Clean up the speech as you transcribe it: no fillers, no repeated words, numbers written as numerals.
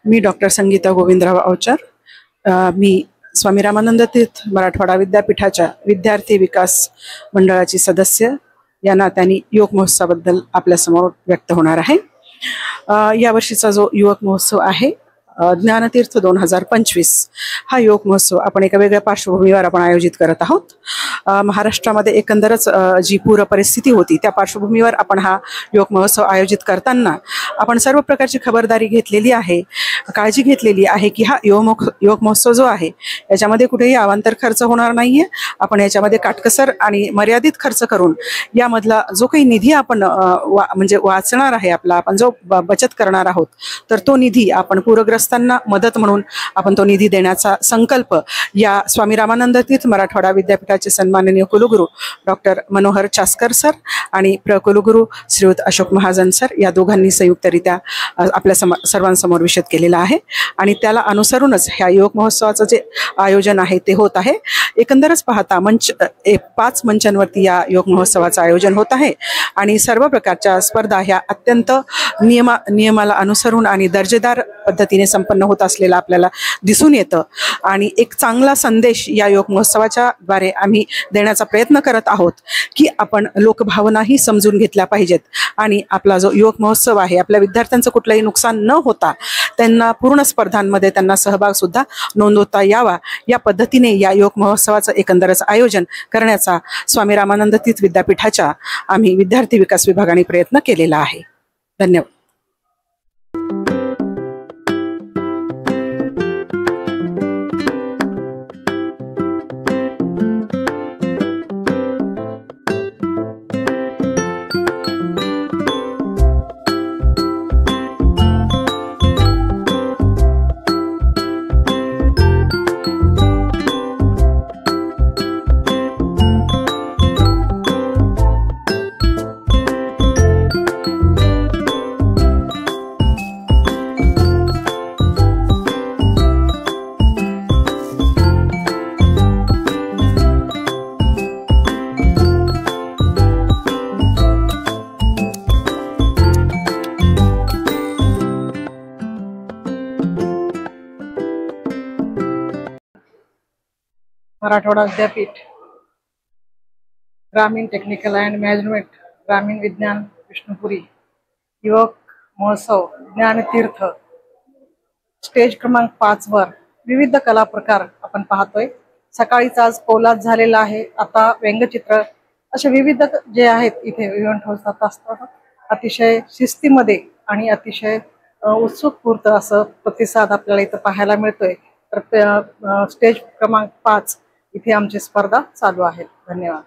मी doctor Sangeeta Govindrao Avchar. मी स्वामी रामानंद तीर्थ मराठवाडा विद्यापीठाच्या विद्यार्थी विकास मंडळाची सदस्य या नात्याने युवक महोत्सवाबद्दल आपल्यासमोर व्यक्त होणार आहे. या वर्षीचा जो युवक महोत्सव आहे ज्ञानतीर्थ 2025 हा युवक महोत्सव आपण एका वेगळ्या पार्श्वभूमीवर आपण आयोजित करत आहोत. महाराष्ट्रामध्ये एकंदरच जी पूर परिस्थिती होती त्या पार्श्वभूमीवर आपण हा युवक महोत्सव आयोजित करताना आपण सर्व प्रकारची खबरदारी घेतलेली आहे, काळजी घेतलेली आहे की हा युवक महोत्सव जो आहे याच्यामध्ये कुठेही अवांतर खर्च होणार नाहीये. आपण याच्यामध्ये काटकसर आणि मर्यादित खर्च करून यामधला जो काही निधी आपण म्हणजे वाचणार आहे आपला, आपण जो बचत करणार आहोत तर तो निधी आपण पूरग्रस्तांना मदत म्हणून आपण तो निधी देण्याचा संकल्प या स्वामी रामानंद तीर्थ मराठवाडा विद्यापीठाचे सन्माननीय कुलगुरू डॉक्टर मनोहर चास्कर सर आणि प्रकुलगुरू श्रीयुत अशोक महाजन सर या दोघांनी संयुक्तरित्या आपल्या सर्वांसमोर विशद केलेला आहे. आणि त्याला अनुसरूनच ह्या युवक महोत्सवाचं जे आयोजन आहे ते होत आहे. एकंदरच पाहता 5 मंचांवरती या युवक महोत्सवाचं आयोजन होत आहे आणि सर्व प्रकारच्या स्पर्धा ह्या अत्यंत नियमाला अनुसरून आणि दर्जेदार पद्धतीने संपन्न होत असलेला आपल्याला दिसून येतं. आणि एक चांगला संदेश या युवक महोत्सवाच्या द्वारे आम्ही देण्याचा प्रयत्न करत आहोत की आपण लोकभावनाही समजून घेतल्या पाहिजेत आणि आपला जो युवक महोत्सव आहे आपल्या विद्यार्थ्यांचं कुठलंही नुकसान न होता त्यांना पूर्ण स्पर्धांमध्ये त्यांना सहभाग सुद्धा नोंदवता यावा या पद्धतीने या युवक महोत्सवाचं एकंदरच आयोजन करण्याचा स्वामी रामानंद तीर्थ विद्यापीठाच्या आम्ही विद्यार्थी विकास विभागाने प्रयत्न केलेला आहे. धन्यवाद. मराठवाडा विद्यापीठ ग्रामीण टेक्निकल अँड मॅनेजमेंट ग्रामीण विज्ञान विष्णुपुरी युवक महोत्सव ज्ञानतीर्थ स्टेज क्रमांक 5 वर विविध कला प्रकार आपण पाहतोय. सकाळीच आज पोलाद झालेला आहे, आता व्यंगचित्र असे विविध जे आहेत इथे इव्हेंट होत असतात. अतिशय शिस्तीमध्ये आणि अतिशय उत्सुकपूर्त असं प्रतिसाद आपल्याला इथं पाहायला मिळतोय. तर स्टेज क्रमांक 5 इथे आमची स्पर्धा चालू आहे. धन्यवाद.